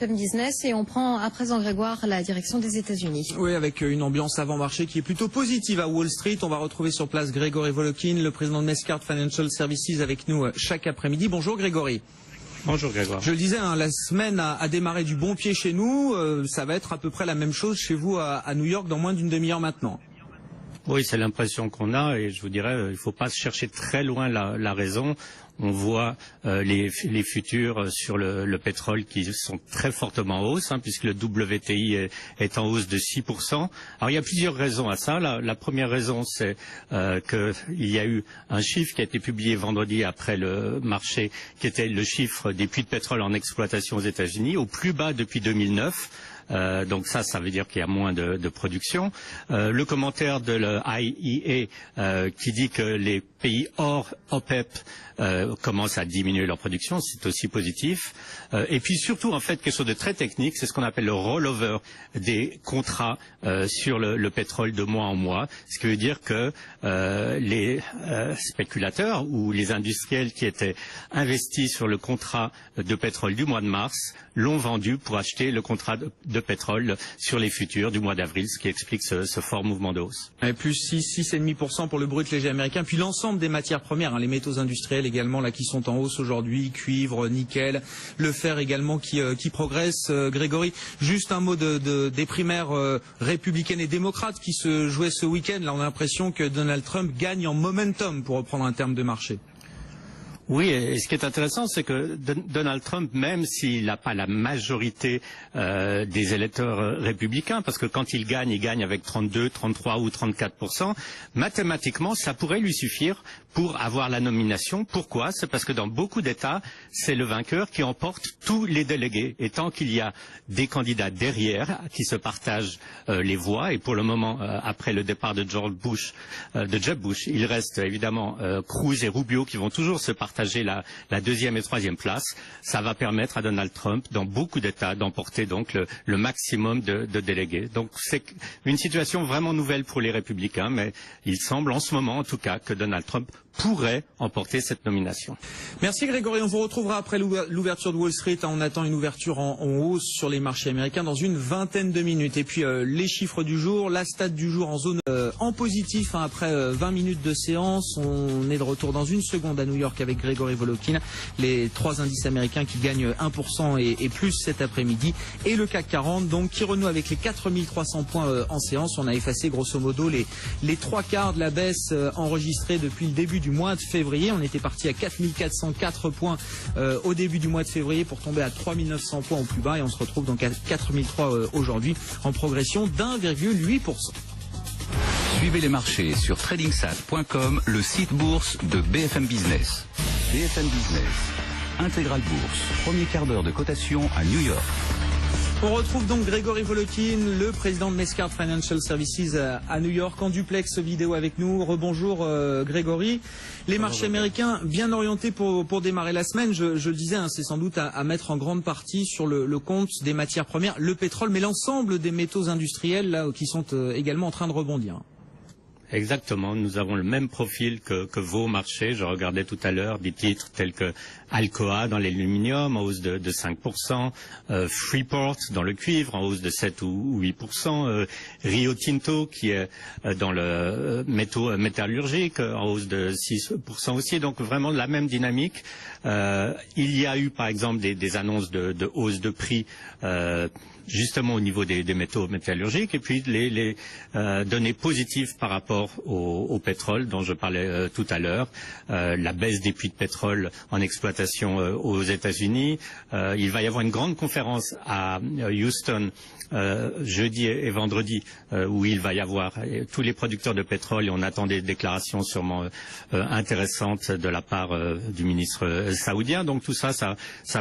Business et on prend à présent Grégoire la direction des États-Unis. Oui, avec une ambiance avant-marché qui est plutôt positive à Wall Street. On va retrouver sur place Grégory Volokin, le président de Mescart Financial Services, avec nous chaque après-midi. Bonjour Grégory. Bonjour Grégoire. Je le disais, la semaine a démarré du bon pied chez nous. Ça va être à peu près la même chose chez vous à New York dans moins d'une demi-heure maintenant. Oui, c'est l'impression qu'on a et je vous dirais, il ne faut pas chercher très loin la raison. On voit les futurs sur le pétrole qui sont très fortement en hausse, puisque le WTI est en hausse de 6%. Alors il y a plusieurs raisons à ça. La première raison, c'est qu'il y a eu un chiffre qui a été publié vendredi après le marché, qui était le chiffre des puits de pétrole en exploitation aux États-Unis, au plus bas depuis 2009. Donc ça veut dire qu'il y a moins de production. Le commentaire de l'IEA qui dit que les pays hors OPEP commencent à diminuer leur production, c'est aussi positif. Et puis surtout, en fait, quelque chose de très technique, c'est ce qu'on appelle le rollover des contrats sur le pétrole de mois en mois, ce qui veut dire que les spéculateurs ou les industriels qui étaient investis sur le contrat de pétrole du mois de mars l'ont vendu pour acheter le contrat de pétrole sur les futurs du mois d'avril, ce qui explique ce fort mouvement de hausse. Et plus 6,5% pour le brut léger américain, puis l'ensemble des matières premières, les métaux industriels également là qui sont en hausse aujourd'hui, cuivre, nickel, le fer également qui progresse. Grégory, juste un mot des primaires républicaines et démocrates qui se jouaient ce week-end. Là, on a l'impression que Donald Trump gagne en momentum, pour reprendre un terme de marché. Oui, et ce qui est intéressant, c'est que Donald Trump, même s'il n'a pas la majorité des électeurs républicains, parce que quand il gagne avec 32, 33 ou 34%, mathématiquement, ça pourrait lui suffire pour avoir la nomination. Pourquoi? C'est parce que dans beaucoup d'États, c'est le vainqueur qui emporte tous les délégués. Et tant qu'il y a des candidats derrière qui se partagent les voix, et pour le moment, après le départ de Jeb Bush, il reste évidemment Cruz et Rubio qui vont toujours se partager la deuxième et troisième place. Ça va permettre à Donald Trump, dans beaucoup d'États, d'emporter donc le maximum de délégués. Donc c'est une situation vraiment nouvelle pour les républicains, mais il semble en ce moment, en tout cas, que Donald Trump pourrait emporter cette nomination. Merci Grégory, on vous retrouvera après l'ouverture de Wall Street. On attend une ouverture en hausse sur les marchés américains dans une vingtaine de minutes. Et puis les chiffres du jour, la stat du jour en zone en positif après 20 minutes de séance. On est de retour dans une seconde à New York avec Grégory Volokin. Les trois indices américains qui gagnent 1% et plus cet après-midi. Et le CAC 40 donc qui renoue avec les 4300 points en séance. On a effacé grosso modo les trois quarts de la baisse enregistrée depuis le début du mois de février. On était parti à 4404 points au début du mois de février pour tomber à 3900 points au plus bas et on se retrouve donc à 4003 aujourd'hui en progression d'1,8%. Suivez les marchés sur tradingsat.com, le site bourse de BFM Business. BFM Business, Intégral Bourse, premier quart d'heure de cotation à New York. On retrouve donc Grégory Volokin, le président de Mescart Financial Services à New York, en duplex vidéo avec nous. Rebonjour Grégory. Les marchés américains bien orientés pour démarrer la semaine, je le disais, c'est sans doute à mettre en grande partie sur le compte des matières premières, le pétrole, mais l'ensemble des métaux industriels là, qui sont également en train de rebondir. Exactement, nous avons le même profil que vos marchés. Je regardais tout à l'heure des titres tels que Alcoa dans l'aluminium en hausse de 5%, Freeport dans le cuivre en hausse de 7 ou 8%, Rio Tinto qui est dans le métaux métallurgique en hausse de 6% aussi, donc vraiment la même dynamique. Il y a eu par exemple des annonces de hausse de prix justement au niveau des métaux métallurgiques et puis les données positives par rapport au pétrole dont je parlais tout à l'heure, la baisse des puits de pétrole en exploitation aux États-Unis. Il va y avoir une grande conférence à Houston jeudi et vendredi où il va y avoir tous les producteurs de pétrole et on attend des déclarations sûrement intéressantes de la part du ministre saoudien. Donc tout ça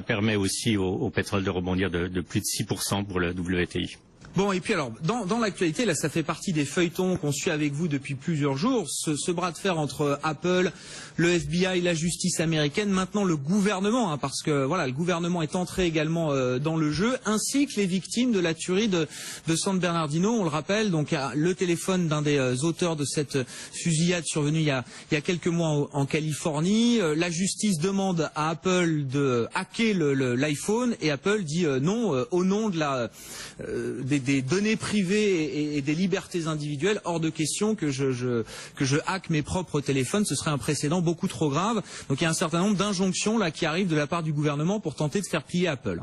permet aussi au pétrole de rebondir de plus de 6% pour le WTI. Bon, et puis alors, dans l'actualité, là, ça fait partie des feuilletons qu'on suit avec vous depuis plusieurs jours, ce bras de fer entre Apple, le FBI, la justice américaine, maintenant le gouvernement, hein, parce que voilà, le gouvernement est entré également dans le jeu, ainsi que les victimes de la tuerie de San Bernardino, on le rappelle, donc le téléphone d'un des auteurs de cette fusillade survenue il y a quelques mois en Californie. La justice demande à Apple de hacker l'iPhone et Apple dit non, au nom de des données privées et des libertés individuelles, hors de question que je hack mes propres téléphones, ce serait un précédent beaucoup trop grave. Donc il y a un certain nombre d'injonctions là qui arrivent de la part du gouvernement pour tenter de faire plier Apple.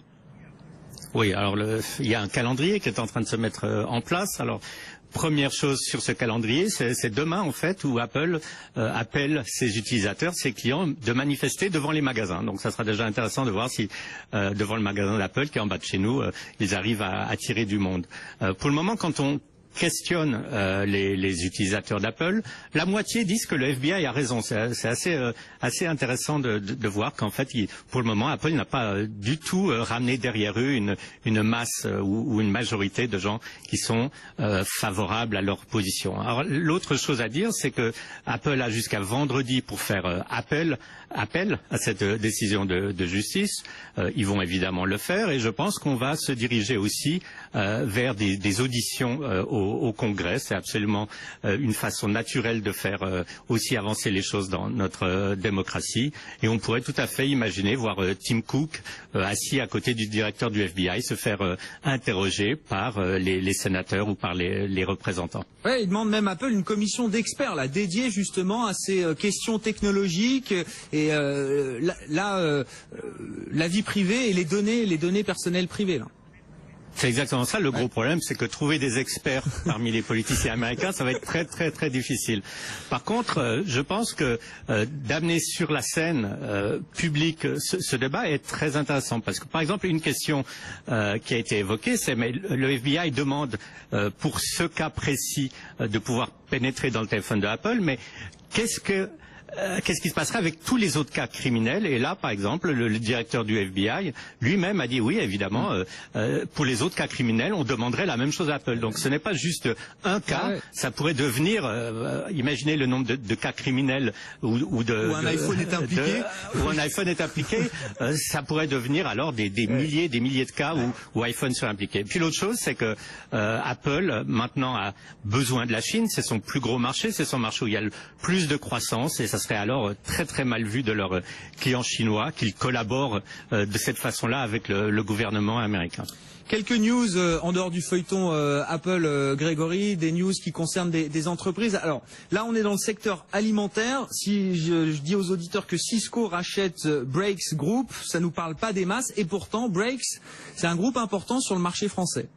Oui, alors il y a un calendrier qui est en train de se mettre en place. Alors première chose sur ce calendrier, c'est demain en fait où Apple appelle ses utilisateurs, ses clients, de manifester devant les magasins. Donc ça sera déjà intéressant de voir si devant le magasin d'Apple qui est en bas de chez nous, ils arrivent à attirer du monde. Pour le moment, quand on questionne les utilisateurs d'Apple, la moitié disent que le FBI a raison. C'est assez intéressant de voir qu'en fait, pour le moment, Apple n'a pas du tout ramené derrière eux une masse ou une majorité de gens qui sont favorables à leur position. Alors l'autre chose à dire, c'est que Apple a jusqu'à vendredi pour faire appel à cette décision de justice. Ils vont évidemment le faire et je pense qu'on va se diriger aussi vers des auditions au Congrès. C'est absolument une façon naturelle de faire aussi avancer les choses dans notre démocratie. Et on pourrait tout à fait imaginer voir Tim Cook assis à côté du directeur du FBI se faire interroger par les sénateurs ou par les représentants. Ouais, il demande même Apple une commission d'experts là dédiée justement à ces questions technologiques et la vie privée et les données personnelles privées là. C'est exactement ça. Le gros problème, c'est que trouver des experts parmi les politiciens américains, ça va être très très très difficile. Par contre, je pense que d'amener sur la scène publique ce débat est très intéressant parce que, par exemple, une question qui a été évoquée, c'est mais le FBI demande pour ce cas précis de pouvoir pénétrer dans le téléphone de Apple, mais qu'est-ce qui se passerait avec tous les autres cas criminels? Et là, par exemple, le directeur du FBI lui-même a dit oui, évidemment, pour les autres cas criminels, on demanderait la même chose à Apple. Donc ce n'est pas juste un cas, ça pourrait devenir, imaginez le nombre de cas criminels où un iPhone est impliqué, où un iPhone est impliqué, ça pourrait devenir alors des milliers de cas où iPhone serait impliqué. Et puis l'autre chose, c'est que Apple maintenant a besoin de la Chine, c'est son plus gros marché, c'est son marché où il y a le plus de croissance et ça serait alors très très mal vu de leurs clients chinois qu'ils collaborent de cette façon-là avec le gouvernement américain. Quelques news en dehors du feuilleton Apple, Grégory, des news qui concernent des entreprises. Alors là, on est dans le secteur alimentaire. Si je dis aux auditeurs que Cisco rachète Brakes Group, ça nous parle pas des masses. Et pourtant, Brakes, c'est un groupe important sur le marché français.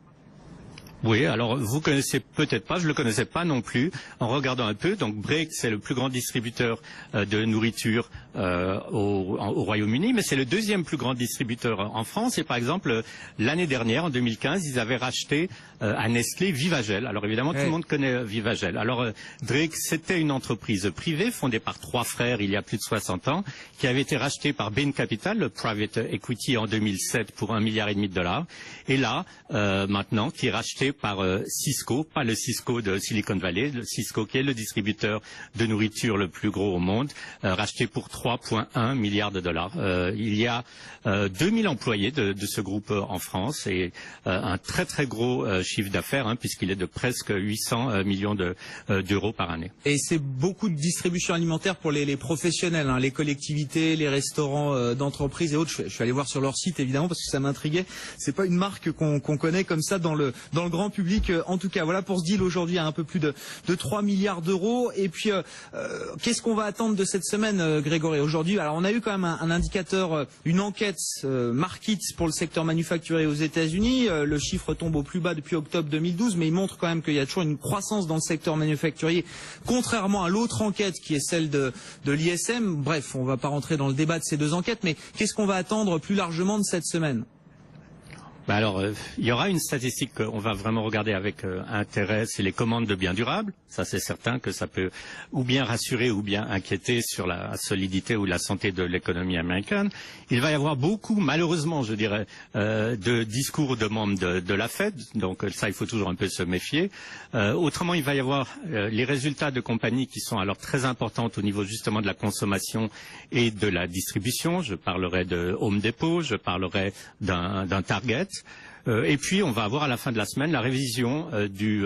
Oui, alors vous connaissez peut-être pas, je le connaissais pas non plus. En regardant un peu, donc Brakes c'est le plus grand distributeur de nourriture au Royaume-Uni, mais c'est le deuxième plus grand distributeur en France. Et par exemple, l'année dernière, en 2015, ils avaient racheté à Nestlé Vivagel. Alors évidemment, tout le monde connaît Vivagel. Alors Brakes, c'était une entreprise privée fondée par trois frères il y a plus de 60 ans, qui avait été rachetée par Bain Capital, le private equity, en 2007 pour $1,5 milliard. Et là, maintenant, qui est racheté par Cisco, pas le Cisco de Silicon Valley, le Cisco qui est le distributeur de nourriture le plus gros au monde, racheté pour $3,1 milliards. Il y a 2000 employés de ce groupe en France et un très très gros chiffre d'affaires, puisqu'il est de presque 800 millions d'euros par année. Et c'est beaucoup de distribution alimentaire pour les professionnels, les collectivités, les restaurants d'entreprise et autres. Je suis allé voir sur leur site évidemment parce que ça m'intriguait. C'est pas une marque qu'on connaît comme ça dans le grand public. En tout cas, voilà pour ce deal aujourd'hui à un peu plus de 3 milliards d'euros. Et puis, qu'est-ce qu'on va attendre de cette semaine, Grégory, aujourd'hui? Alors, on a eu quand même un indicateur, une enquête Markit pour le secteur manufacturier aux États-Unis. Le chiffre tombe au plus bas depuis octobre 2012, mais il montre quand même qu'il y a toujours une croissance dans le secteur manufacturier, contrairement à l'autre enquête qui est celle de l'ISM. Bref, on ne va pas rentrer dans le débat de ces deux enquêtes, mais qu'est-ce qu'on va attendre plus largement de cette semaine? Alors, il y aura une statistique qu'on va vraiment regarder avec intérêt, c'est les commandes de biens durables. Ça, c'est certain que ça peut ou bien rassurer ou bien inquiéter sur la solidité ou la santé de l'économie américaine. Il va y avoir beaucoup, malheureusement, je dirais, de discours de membres de la Fed. Donc ça, il faut toujours un peu se méfier. Autrement, il va y avoir les résultats de compagnies qui sont alors très importantes au niveau justement de la consommation et de la distribution. Je parlerai de Home Depot, je parlerai d'un Target. Et puis, on va avoir à la fin de la semaine la révision du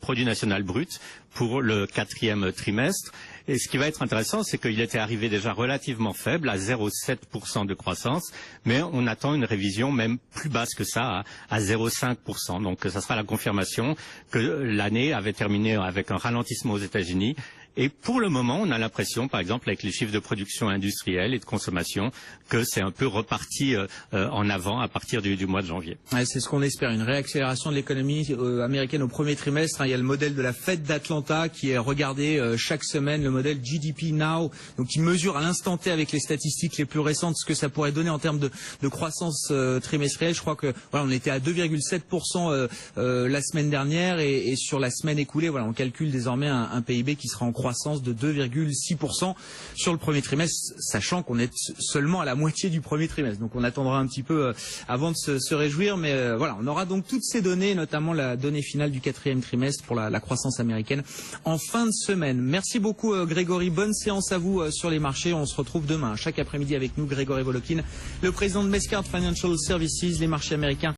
produit national brut pour le 4e trimestre. Et ce qui va être intéressant, c'est qu'il était arrivé déjà relativement faible, à 0,7% de croissance, mais on attend une révision même plus basse que ça, à 0,5%. Donc, ça sera la confirmation que l'année avait terminé avec un ralentissement aux États-Unis. Et pour le moment, on a l'impression, par exemple, avec les chiffres de production industrielle et de consommation, que c'est un peu reparti en avant à partir du mois de janvier. Ouais, c'est ce qu'on espère, une réaccélération de l'économie américaine au premier trimestre. Il y a le modèle de la Fed d'Atlanta qui est regardé chaque semaine, le modèle GDP Now, donc qui mesure à l'instant T avec les statistiques les plus récentes ce que ça pourrait donner en termes de croissance trimestrielle. Je crois que voilà, on était à 2,7% la semaine dernière et sur la semaine écoulée, voilà, on calcule désormais un PIB qui sera en croissance de 2,6% sur le premier trimestre, sachant qu'on est seulement à la moitié du premier trimestre. Donc on attendra un petit peu avant de se réjouir, mais voilà, on aura donc toutes ces données, notamment la donnée finale du 4e trimestre pour la croissance américaine en fin de semaine. Merci beaucoup Grégory, bonne séance à vous sur les marchés. On se retrouve demain chaque après-midi avec nous, Grégory Volokin, le président de Mescard Financial Services, les marchés américains.